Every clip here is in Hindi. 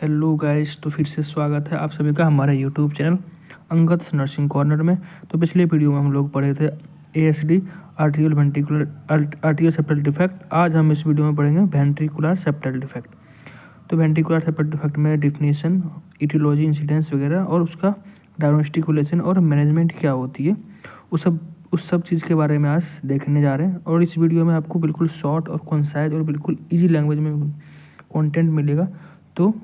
हेलो गाइस, तो फिर से स्वागत है आप सभी का हमारे YouTube channel Angad nursing corner में। तो पिछले वीडियो में हम लोग पढ़े थे एएसडी आर्टियल वेंट्रिकुलर आर्टियल सेप्टल डिफेक्ट। आज हम इस वीडियो में पढ़ेंगे वेंट्रिकुलर सेप्टल डिफेक्ट। तो वेंट्रिकुलर सेप्टल डिफेक्ट में डिफिनीशन, इटियोलॉजी, इंसिडेंस वगैरह और उसका डायग्नोस्टिकुलेशन और मैनेजमेंट क्या होती है, उस सब चीज़ के बारे में आज देखने जा रहे हैं। और इस वीडियो में आपको बिल्कुल शॉर्ट और कंसाइज और बिल्कुल ईजी लैंग्वेज में कंटेंट मिलेगा, तो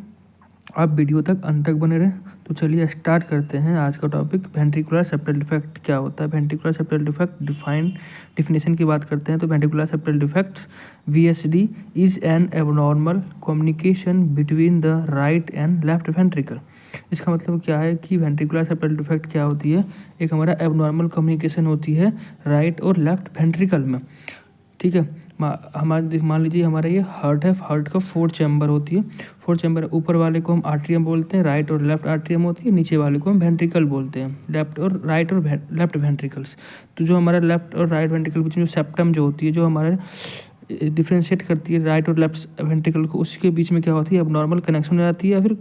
आप वीडियो तक अंत तक बने रहें। तो चलिए स्टार्ट करते हैं आज का टॉपिक, वेंट्रिकुलर सेप्टल डिफेक्ट क्या होता है। वेंट्रिकुलर सेप्टल डिफेक्ट डिफिनेशन की बात करते हैं तो ventricular septal defects VSD is an abnormal communication between the right and left ventricle. इसका मतलब क्या है कि वेंट्रिकुलर सेप्टल डिफेक्ट क्या होती है, एक हमारा एबनॉर्मल कम्युनिकेशन होती है राइट और लेफ्ट वेंट्रिकल में। ठीक है, हमारे मान लीजिए हमारा ये हार्ट है, हार्ट का 4 चैम्बर होती है। 4 चैम्बर, ऊपर वाले को हम आर्ट्रियम बोलते हैं, राइट और लेफ्ट आर्ट्रियम होती है, नीचे वाले को हम वेंट्रिकल बोलते हैं, लेफ्ट और राइट और लेफ्ट वेंट्रिकल्स। तो जो हमारा लेफ्ट और राइट वेंट्रिकल के बीच में जो सेप्टम जो होती है, जो हमारे डिफ्रेंशिएट करती है राइट और लेफ्ट वेंट्रिकल को, उसके बीच में क्या होती है, अब नॉर्मल कनेक्शन हो जाती है या फिर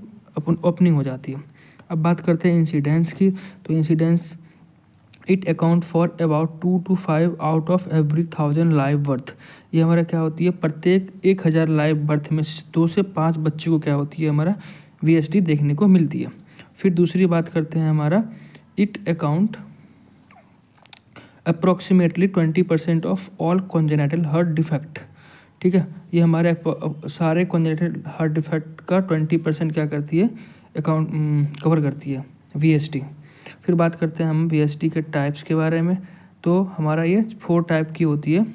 ओपनिंग हो जाती है। अब बात करते हैं इंसिडेंस की। तो incidence it account for about 2 to 5 out of every 1000 live birth. ये हमारा क्या होती है, प्रत्येक 1000 लाइव बर्थ में 2 से 5 बच्चे को क्या होती है, हमारा वीएसडी देखने को मिलती है। फिर दूसरी बात करते हैं हमारा, it account approximately 20% of all congenital heart defect. ठीक है, ये हमारे सारे कॉन्जेनिटल हार्ट डिफेक्ट का 20% क्या करती है, अकाउंट कवर करती है वीएसडी। फिर बात करते हैं हम वीएसडी के टाइप्स के बारे में। तो हमारा ये 4 टाइप की होती है,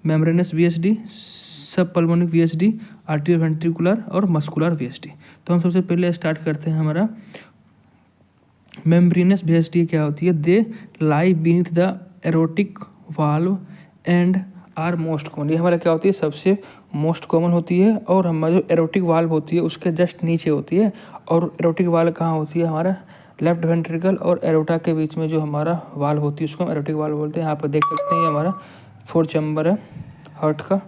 मेम्ब्रेनस वीएसडी, सब पल्मोनिक वीएसडी, आर्टियल वेंट्रिकुलर और मस्कुलर वीएसडी। तो हम सबसे पहले स्टार्ट करते हैं हमारा मेम्ब्रेनस वीएसडी क्या होती है, they lie beneath the aortic valve and are most common. ये हमारा क्या होती है, सबसे मोस्ट कॉमन होती है, और हमारा जो एरोटिक वाल्व होती है उसके जस्ट नीचे होती है। और एरोटिक वाल्व कहाँ होती है, हमारा लेफ्ट वेंट्रिकल और एरोटा के बीच में जो हमारा वाल्व होती है उसको हम एरोटिक वाल्व बोलते हैं। यहाँ पर देख सकते हैं ये हमारा 4 चैम्बर है हार्ट का।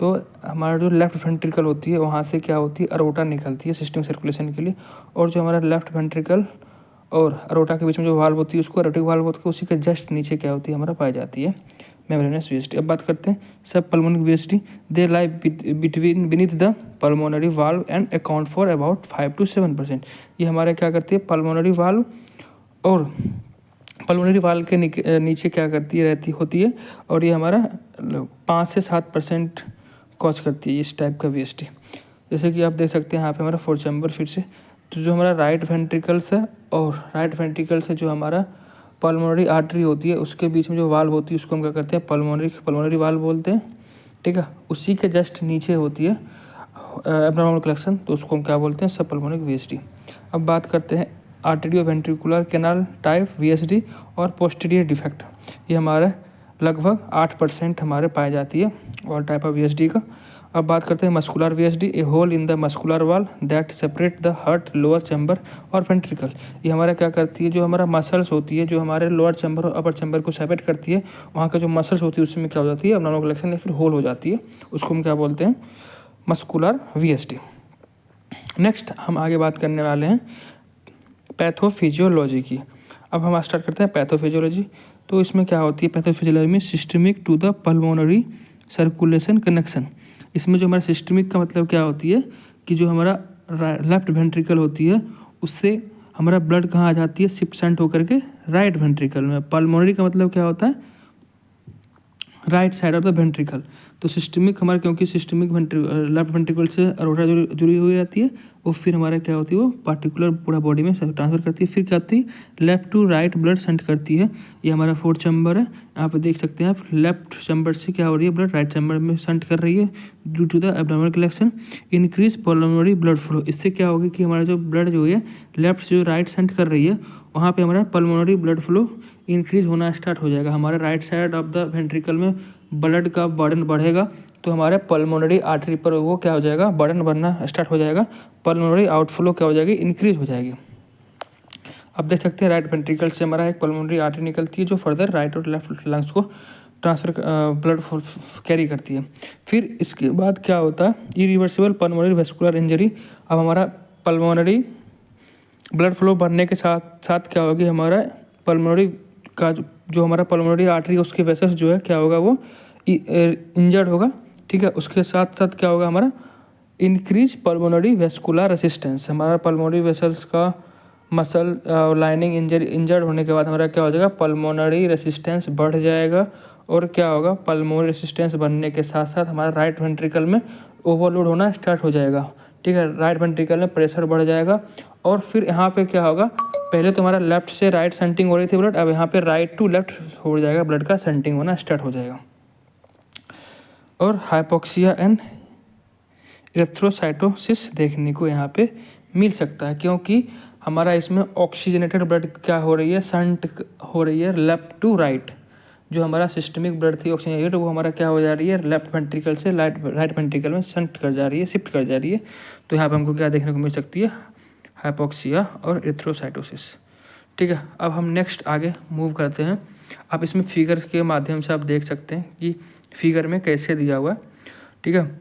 तो हमारा जो लेफ्ट वेंट्रिकल होती है वहाँ से क्या होती है, एरोटा निकलती है सिस्टम सर्कुलेशन के लिए, और जो हमारा लेफ्ट वेंट्रिकल और एरोटा के बीच में जो वाल्व होती है उसको एरोटिक वाल्व होती है, उसी के जस्ट नीचे क्या होती है, हमारा पाई जाती है मेम्ब्रेनस वीएसडी। अब बात करते हैं सब pulmonic VSD, they lie between beneath the pulmonary valve and account for about 5 to 7%। ये हमारे क्या करती है, पल्मोनरी वाल्व और पल्मोनरी वाल्व के नीचे क्या करती है, रहती होती है, और ये हमारा 5 से 7% कॉज करती है इस टाइप का वीएसडी। जैसे कि आप देख सकते हैं यहाँ पे हमारा 4 चैम्बर। फिर से तो जो हमारा राइट वेंट्रिकल्स है और राइट वेंट्रिकल से जो हमारा पल्मोनरी आर्टरी होती है उसके बीच में जो वाल्व होती है उसको हम क्या करते हैं, पल्मोनरी वाल्व बोलते हैं। ठीक है, उसी के जस्ट नीचे होती है एब्नॉर्मल कलेक्शन, तो उसको हम क्या बोलते हैं, सब पल्मोनिक वीएसडी। अब बात करते हैं आर्टेरियो वेंट्रिकुलर कैनाल टाइप वीएसडी और पोस्टीरियर डिफेक्ट। ये हमारे लगभग 8% हमारे पाई जाती है और टाइप ऑफ वीएसडी का। अब बात करते हैं muscular VSD, a hole in the muscular wall that separate the heart lower chamber और वेंट्रिकल। ये हमारा क्या करती है, जो हमारा मसल्स होती है जो हमारे लोअर चैम्बर और अपर चैम्बर को सेपरेट करती है, वहाँ का जो मसल्स होती है उसमें क्या हो जाती है, एब्नॉर्मल कलेक्शन या फिर होल हो जाती है, उसको हम क्या बोलते हैं, मस्कुलर वीएसडी। नेक्स्ट हम आगे बात करने वाले हैं पैथोफिजियोलॉजी की। अब हम स्टार्ट करते हैं पैथोफिजियोलॉजी। तो इसमें क्या होती है, पैथोफिजियोलॉजी में systemic to the pulmonary circulation connection. इसमें जो हमारा सिस्टमिक का मतलब क्या होती है कि जो हमारा लेफ्ट वेंट्रिकल होती है उससे हमारा ब्लड कहाँ आ जाती है, शिफ्ट होकर के राइट वेंट्रिकल में। पल्मोनरी का मतलब क्या होता है, right side of the ventricle. तो सिस्टमिक हमारा, क्योंकि सिस्टमिक लेफ्ट वेंट्रिकल से अरोटा जुड़ी हुई रहती है, वो फिर हमारा क्या होती है, वो पार्टिकुलर पूरा बॉडी में ट्रांसफर करती है। फिर क्या होती है, left to right blood send करती है। ये हमारा 4 चैम्बर है, यहाँ पे देख सकते हैं आप, लेफ्ट चैम्बर से क्या हो रही है, ब्लड राइट चैम्बर में सेंड कर रही है due to the abdominal collection. Increase pulmonary blood flow, इससे क्या होगा कि हमारा जो ब्लड जो है लेफ्ट से जो राइट सेंड कर रही है वहाँ पे हमारा पल्मोनरी ब्लड फ्लो इंक्रीज होना स्टार्ट हो जाएगा। हमारे right side of the ventricle में ब्लड का बर्डन बढ़ेगा, तो हमारे पल्मोनरी आर्टरी पर वो क्या हो जाएगा, बर्डन बढ़ना स्टार्ट हो जाएगा, पल्मोनरी आउटफ्लो क्या हो जाएगी, इंक्रीज हो जाएगी। अब देख सकते हैं राइट वेंट्रिकल से हमारा एक पल्मोनरी आर्टरी निकलती है जो फर्दर राइट और लेफ्ट लंग्स को ट्रांसफ़र ब्लड कैरी करती है। फिर इसके बाद क्या होता है, इरिवर्सिबल पल्मोनरी वेस्कुलर इंजरी। अब हमारा पल्मोनरी ब्लड फ्लो बढ़ने के साथ साथ क्या होगी, हमारा पल्मोनरी का जो हमारा पल्मोनरी आर्टरी उसके वेसल्स जो है क्या होगा, वो इंजर्ड होगा। ठीक है, उसके साथ साथ क्या होगा, हमारा इंक्रीज पल्मोनरी वेस्कुलर रेसिस्टेंस। हमारा पल्मोनरी वेसल्स का मसल लाइनिंग इंजर्ड होने के बाद हमारा क्या हो जाएगा, पल्मोनरी रेसिस्टेंस बढ़ जाएगा। और क्या होगा, पल्मोनरी रेसिस्टेंस बढ़ने के साथ साथ हमारा राइट वेंट्रिकल में ओवरलोड होना स्टार्ट हो जाएगा। ठीक है, राइट वेंट्रिकल में प्रेशर बढ़ जाएगा। और फिर यहाँ पे क्या होगा, पहले तो हमारा लेफ्ट से राइट सेंटिंग हो रही थी ब्लड, अब यहाँ पे राइट टू लेफ्ट हो जाएगा, ब्लड का सेंटिंग होना स्टार्ट हो जाएगा। और हाइपोक्सिया एंड इरेथ्रोसाइटोसिस देखने को यहाँ पे मिल सकता है, क्योंकि हमारा इसमें ऑक्सीजनेटेड ब्लड क्या हो रही है, शंट हो रही है लेफ्ट टू राइट। जो हमारा सिस्टमिक ब्लड थी ऑक्सीजनेटेड, वो हमारा क्या हो जा रही है, लेफ्ट वेंट्रिकल से राइट वेंट्रिकल में शंट कर जा रही है, शिफ्ट कर जा रही है। तो यहाँ पे हमको क्या देखने को मिल सकती है, हाइपोक्सिया और इरेथ्रोसाइटोसिस। ठीक है, अब हम नेक्स्ट आगे मूव करते हैं। आप इसमें फिगर के माध्यम से आप देख सकते हैं कि फिगर में कैसे दिया हुआ है। ठीक है,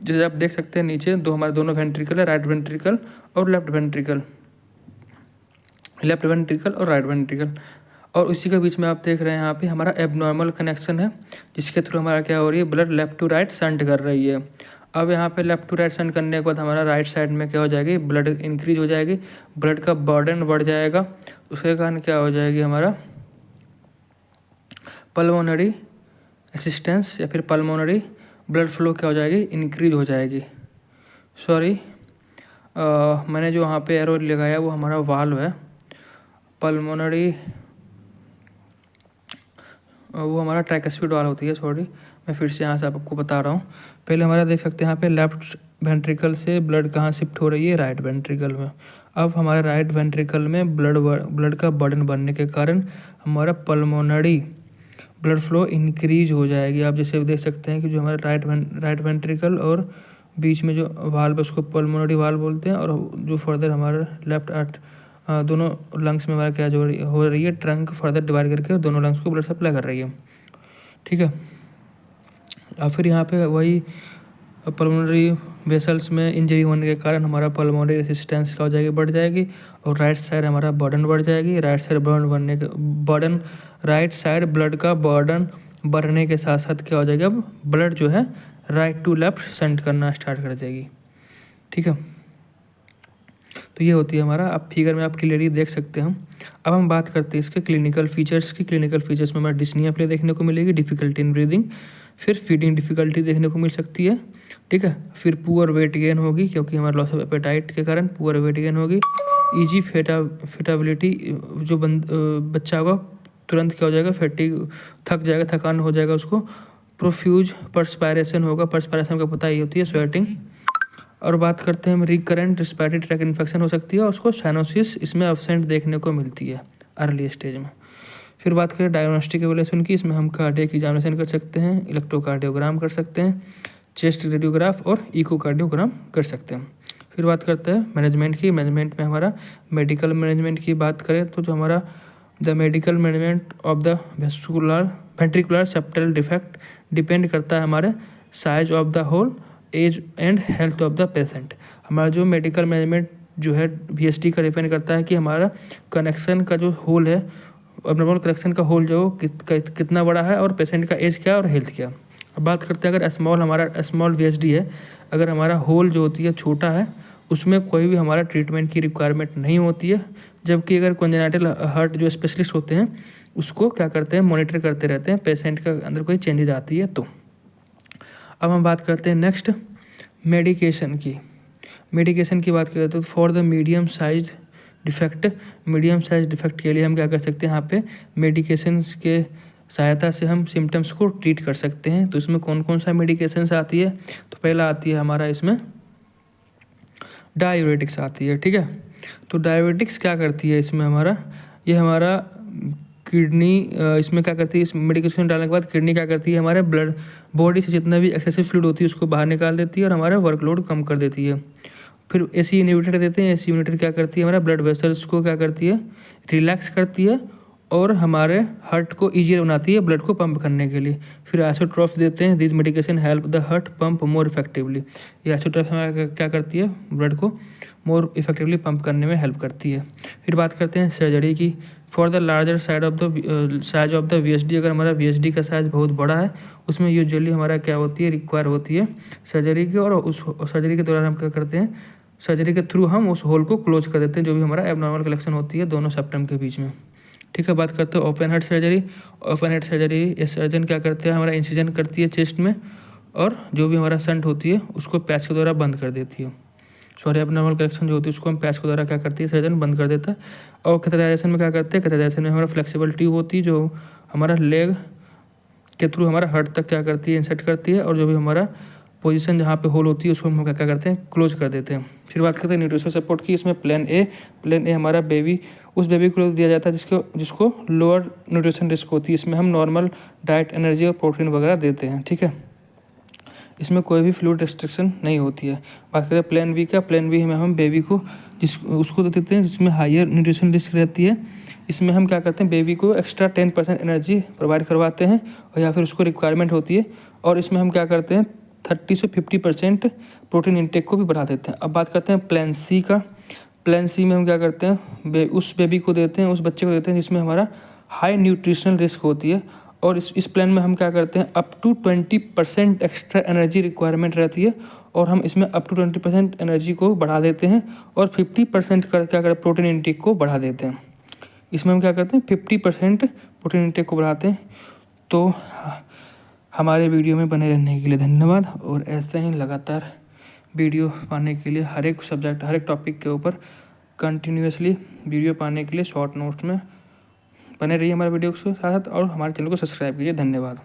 जैसे आप देख सकते हैं नीचे हमारे दोनों वेंट्रिकल है, राइट वेंट्रिकल और लेफ्ट वेंट्रिकल और राइट वेंट्रिकल। और उसी के बीच में आप देख रहे हैं यहाँ पे हमारा एबनॉर्मल कनेक्शन है, जिसके थ्रू हमारा क्या हो रही है, blood left to right shunt कर रही है। अब यहाँ पे लेफ्ट टू राइट शंट करने के बाद हमारा राइट साइड में क्या हो जाएगी, ब्लड इंक्रीज हो जाएगी, ब्लड का बर्डन बढ़ जाएगा। उसके कारण क्या हो जाएगी, हमारा पल्मोनरी असिस्टेंस या फिर पल्मोनरी ब्लड फ्लो क्या हो जाएगी, इंक्रीज हो जाएगी। सॉरी, मैंने जो वहाँ पे एरो लगाया वो हमारा वाल्व है, पल्मोनरी वो हमारा ट्राइकस्पिड वाल्व होती है। सॉरी, मैं फिर से यहाँ से आपको बता रहा हूँ। पहले हमारा देख सकते हैं यहाँ पे लेफ्ट वेंट्रिकल से ब्लड कहाँ शिफ्ट हो रही है, राइट वेंट्रिकल में। अब हमारे राइट वेंट्रिकल में ब्लड का बर्डन बढ़ने के कारण हमारा पल्मोनरी ब्लड फ्लो इंक्रीज हो जाएगी। आप जैसे देख सकते हैं कि जो हमारा राइट वेंट्रिकल और बीच में जो वाल्व उसको पल्मोनरी वाल्व बोलते हैं, और जो फर्दर हमारा लेफ्ट दोनों लंग्स में हमारा क्या जो हो रही है, ट्रंक फर्दर डिवाइड करके दोनों लंग्स को ब्लड सप्लाई कर रही है। ठीक है, और फिर यहाँ पे वही पल्मोनरी वेसल्स में इंजरी होने के कारण हमारा पल्मोनरी रेसिस्टेंस क्या हो जाएगी, बढ़ जाएगी। और राइट साइड हमारा बर्डन बढ़ जाएगी। राइट साइड ब्लड का बर्डन बढ़ने के साथ साथ क्या हो जाएगा, अब ब्लड जो है राइट टू लेफ्ट शंट करना स्टार्ट कर देगी। ठीक है, तो ये होती है हमारा, आप फिगर में आप क्लियरली देख सकते हैं। अब हम बात करते हैं इसके क्लिनिकल फीचर्स की। क्लिनिकल फीचर्स में हमारा डिस्निया प्ले देखने को मिलेगी, डिफिकल्टी इन ब्रीदिंग, फिर फीडिंग डिफिकल्टी देखने को मिल सकती है। ठीक है, फिर पुअर वेट गेन होगी, क्योंकि हमारे लॉस ऑफ एपेटाइट के कारण पुअर वेट गेन होगी। ईजी फेटाबिलिटी, जो बच्चा होगा तुरंत क्या हो जाएगा, थक जाएगा, थकान हो जाएगा उसको। प्रोफ्यूज पर्सपायरेशन होगा, पर्सपायरेशन का पता ही होती है, स्वेटिंग। और बात करते हैं हम रिकरेंट रिस्पिरेटरी ट्रैक इन्फेक्शन हो सकती है, और उसको साइनोसिस इसमें अब्सेंट देखने को मिलती है अर्ली स्टेज में। फिर बात करें डायग्नोस्टिक एवल्यूशन की, इसमें हम कार्डियक एग्जामिनेशन कर सकते हैं, इलेक्ट्रोकार्डियोग्राम कर सकते हैं, चेस्ट रेडियोग्राफ और इकोकार्डियोग्राम कर सकते हैं। फिर बात करते हैं मैनेजमेंट की। मैनेजमेंट में हमारा मेडिकल मैनेजमेंट की बात करें तो जो हमारा the medical management of the ventricular septal defect depend करता है हमारे size of the hole, as and health of the patient. हमारा जो मेडिकल मैनेजमेंट जो है VSD का डिपेंड करता है कि हमारा कनेक्शन का जो होल है, अबनॉर्मल कनेक्शन का होल जो कितना बड़ा है, और पेशेंट का एज क्या और हेल्थ क्या। अब बात करते हैं अगर स्मॉल VSD है, अगर हमारा होल जो होती है छोटा है, उसमें कोई भी हमारा ट्रीटमेंट की रिक्वायरमेंट नहीं होती है। जबकि अगर कॉन्जेनाइटल हार्ट जो स्पेशलिस्ट होते हैं उसको क्या करते हैं, मॉनिटर करते रहते हैं पेशेंट का अंदर कोई चेंजेज आती है तो। अब हम बात करते हैं नेक्स्ट मेडिकेशन की। मेडिकेशन की बात करें तो for the medium size defect के लिए हम क्या कर सकते हैं, यहाँ पे मेडिकेशन के सहायता से हम सिम्टम्स को ट्रीट कर सकते हैं। तो इसमें कौन कौन सा मेडिकेशंस आती है, तो पहला आती है हमारा इसमें डायूरेटिक्स आती है। ठीक है, तो डायूरेटिक्स क्या करती है इसमें हमारा, ये हमारा किडनी इसमें क्या करती है, इस मेडिकेशन डालने के बाद किडनी क्या करती है, हमारे ब्लड बॉडी से जितना भी एक्सेसिव फ्लूइड होती है उसको बाहर निकाल देती है और हमारा वर्कलोड कम कर देती है। फिर AC इनहिबिटर देते हैं। AC इनहिबिटर क्या करती है, हमारा ब्लड वेसल्स को क्या करती है, रिलैक्स करती है और हमारे हार्ट को ईजियर बनाती है ब्लड को पंप करने के लिए। फिर आइसोट्रोफ्स देते हैं, this medication help the heart pump more effectively. ये आइसोट्रोफ हमारा क्या करती है, ब्लड को मोर इफेक्टिवली पंप करने में हेल्प करती है। फिर बात करते हैं सर्जरी की। For the larger size of the VSD, अगर हमारा VSD का साइज़ बहुत बड़ा है उसमें यूजुअली हमारा क्या होती है, रिक्वायर होती है सर्जरी की। और उस सर्जरी के दौरान हम क्या करते हैं, सर्जरी के थ्रू हम उस होल को क्लोज कर देते हैं जो भी हमारा एबनॉर्मल कलेक्शन होती है दोनों सेप्टम के बीच में। ठीक है, बात करते हैं open heart surgery. Open heart surgery ये सर्जन क्या करते हैं, हमारा इंसिजन करती है चेस्ट में और जो भी हमारा संट होती है उसको पैच के द्वारा बंद कर देती है। सॉरी, एबनॉर्मल कलेक्शन जो होती है उसको हम पैच के द्वारा क्या करती है, सर्जन बंद कर देता है। और कैथेटराइजेशन में क्या करते हैं, कैथेटराइजेशन में हमारा फ्लेक्सिबल ट्यूब होती है जो हमारा लेग के थ्रू हमारा हार्ट तक क्या करती है, इंसर्ट करती है। और जो भी हमारा पोजीशन जहाँ पे होल होती है उसको हम क्या करते हैं, क्लोज कर देते हैं। फिर बात करते हैं न्यूट्रिशन सपोर्ट की। इसमें प्लान ए हमारा उस बेबी को दिया जाता है जिसको लोअर न्यूट्रिशन रिस्क होती है। इसमें हम नॉर्मल डाइट, एनर्जी और प्रोटीन वगैरह देते हैं। ठीक है, इसमें कोई भी फ्लूइड रिस्ट्रिक्शन नहीं होती है। बात करें प्लान बी का, प्लान बी में हम बेबी को उसको देते हैं जिसमें हायर न्यूट्रिशन रिस्क रहती है। इसमें हम क्या करते हैं, बेबी को एक्स्ट्रा 10% एनर्जी प्रोवाइड करवाते हैं और या फिर उसको रिक्वायरमेंट होती है। और इसमें हम क्या करते हैं, 30 से 50% प्रोटीन इंटेक को भी बढ़ा देते हैं। अब बात करते हैं प्लान सी का। प्लान सी में हम क्या करते हैं, उस बेबी को देते हैं, उस बच्चे को देते हैं जिसमें हमारा हाई न्यूट्रिशनल रिस्क होती है। और इस प्लान में हम क्या करते हैं, up to 20% extra energy requirement रहती है और हम इसमें अप टू 20% एनर्जी को बढ़ा देते हैं और 50% क्या करते हैं, प्रोटीन इंटेक को बढ़ा देते हैं। इसमें हम क्या करते हैं, 50% प्रोटीन इंटेक को बढ़ाते हैं। तो हमारे वीडियो में बने रहने के लिए धन्यवाद। और ऐसे ही लगातार वीडियो पाने के लिए हर एक सब्जेक्ट, हर एक टॉपिक के ऊपर कंटिन्यूसली वीडियो पाने के लिए शॉर्ट नोट्स में बने रहिए हमारे वीडियो के साथ और हमारे चैनल को सब्सक्राइब कीजिए। धन्यवाद।